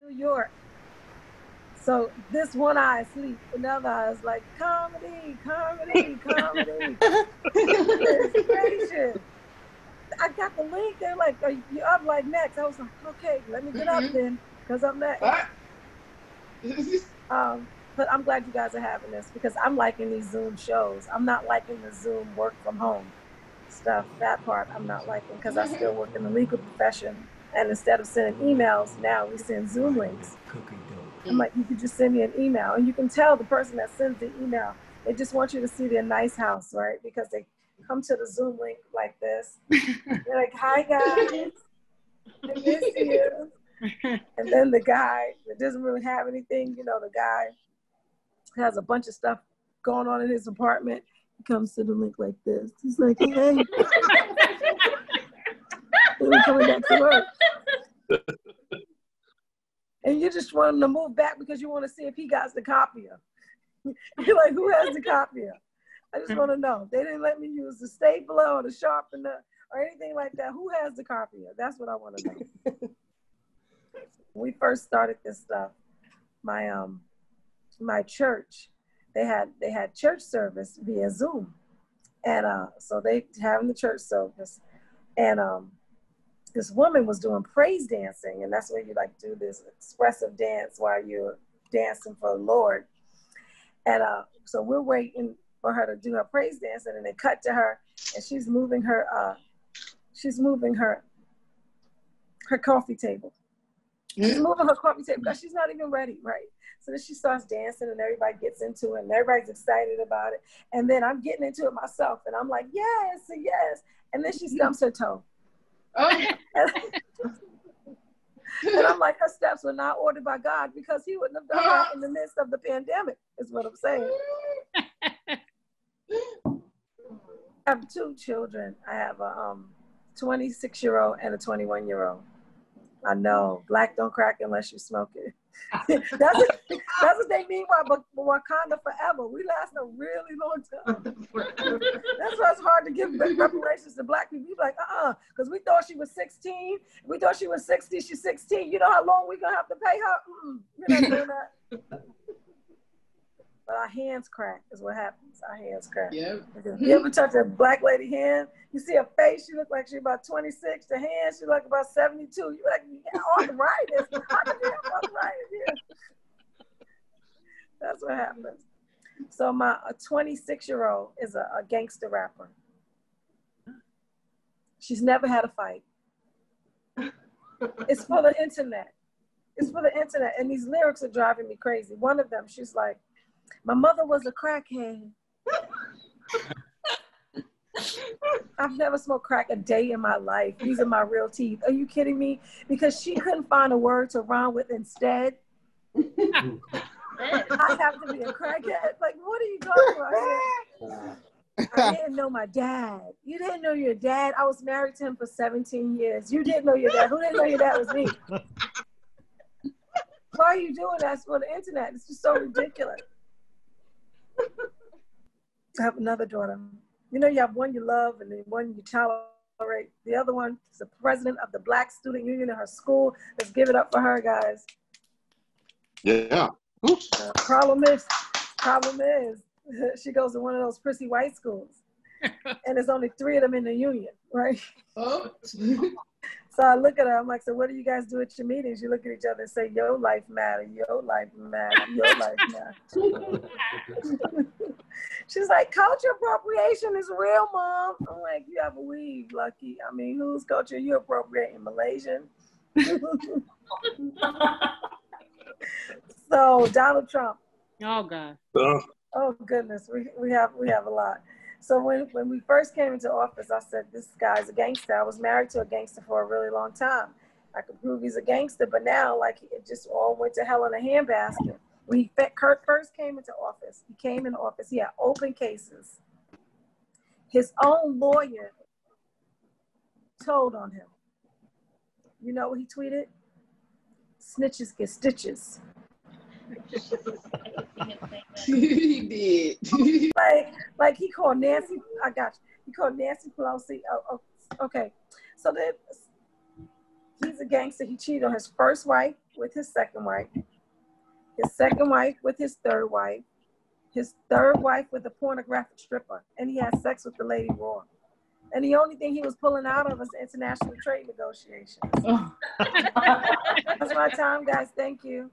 New York. So this one eye asleep, another eye is like, comedy, comedy, comedy. Goodness gracious. I got the link. They're like, are you up like next? I was like, okay, let me get up then, because I'm next. But I'm glad you guys are having this because I'm liking these Zoom shows. I'm not liking the Zoom work from home stuff. That part I'm not liking because I still work in the legal profession. And instead of sending emails, now we send Zoom links. I'm like, you could just send me an email. And you can tell the person that sends the email, they just want you to see their nice house, right? Because they come to the Zoom link like this. They're like, hi, guys. I miss you. And then the guy that doesn't really have anything, you know, the guy has a bunch of stuff going on in his apartment. He comes to the link like this. He's like, hey. And we're coming back to work. And you just want him to move back because you want to see if he got the copier. You're like, who has the copier? I just want to know. They didn't let me use the stapler or the sharpener or anything like that. Who has the copier? That's what I want to know. When we first started this stuff, my church, they had church service via Zoom. And so they having the church service. And this woman was doing praise dancing, and that's where you like do this expressive dance while you're dancing for the Lord. And so we're waiting for her to do her praise dance, and then they cut to her, and she's moving her coffee table. She's moving her coffee table because she's not even ready, right? So then she starts dancing, and everybody gets into it, and everybody's excited about it. And then I'm getting into it myself, and I'm like, yes, yes. And then she stumps her toe. And I'm like, her steps were not ordered by God because he wouldn't have done that in the midst of the pandemic, is what I'm saying. I have two children. I have a 26-year-old and a 21-year-old. I know, black don't crack unless you smoke it. That's what they mean by Wakanda forever. We last a really long time. That's why it's hard to give reparations to black people. You're like, because we thought she was 16. We thought she was 60. She's 16. You know how long we're going to have to pay her? We're not doing that. But our hands crack is what happens. Our hands crack. Yep. You ever touch a black lady hand? You see her face, she look like she's about 26. The hand, she look about 72. You like, yeah, arthritis. How can you have arthritis here? That's what happens. So my 26-year-old is a gangster rapper. She's never had a fight. It's for the internet. It's for the internet. And these lyrics are driving me crazy. One of them, she's like, my mother was a crackhead. I've never smoked crack a day in my life. These are my real teeth. Are you kidding me? Because she couldn't find a word to rhyme with instead. I have to be a crackhead. Like, what are you talking about here? I didn't know my dad. You didn't know your dad? I was married to him for 17 years. You didn't know your dad. Who didn't know your dad was me? Why are you doing that for the internet? It's just so ridiculous. I have another daughter. You know, you have one you love and then one you tolerate. The other one is the president of the Black Student Union in her school. Let's give it up for her, guys. Yeah. Problem is, she goes to one of those prissy white schools. And there's only 3 of them in the union, right? Oh. So I look at her, I'm like, so what do you guys do at your meetings? You look at each other and say, your life matter, your life matter, your life matter. She's like, culture appropriation is real, Mom. I'm like, you have a weave, Lucky. I mean, whose culture are you appropriating? Malaysian? So Donald Trump. Oh, God. Oh, goodness, we have a lot. So when we first came into office, I said, this guy's a gangster. I was married to a gangster for a really long time. I could prove he's a gangster, but now, like, it just all went to hell in a handbasket. When Kurt first came into office, he had open cases. His own lawyer told on him. You know what he tweeted? Snitches get stitches. He did. like he called Nancy. I got you. He called Nancy Pelosi. Okay. So then he's a gangster. He cheated on his first wife with his second wife, his second wife with his third wife with a pornographic stripper, and he had sex with the lady raw. And the only thing he was pulling out of was international trade negotiations. That's my time, guys. Thank you.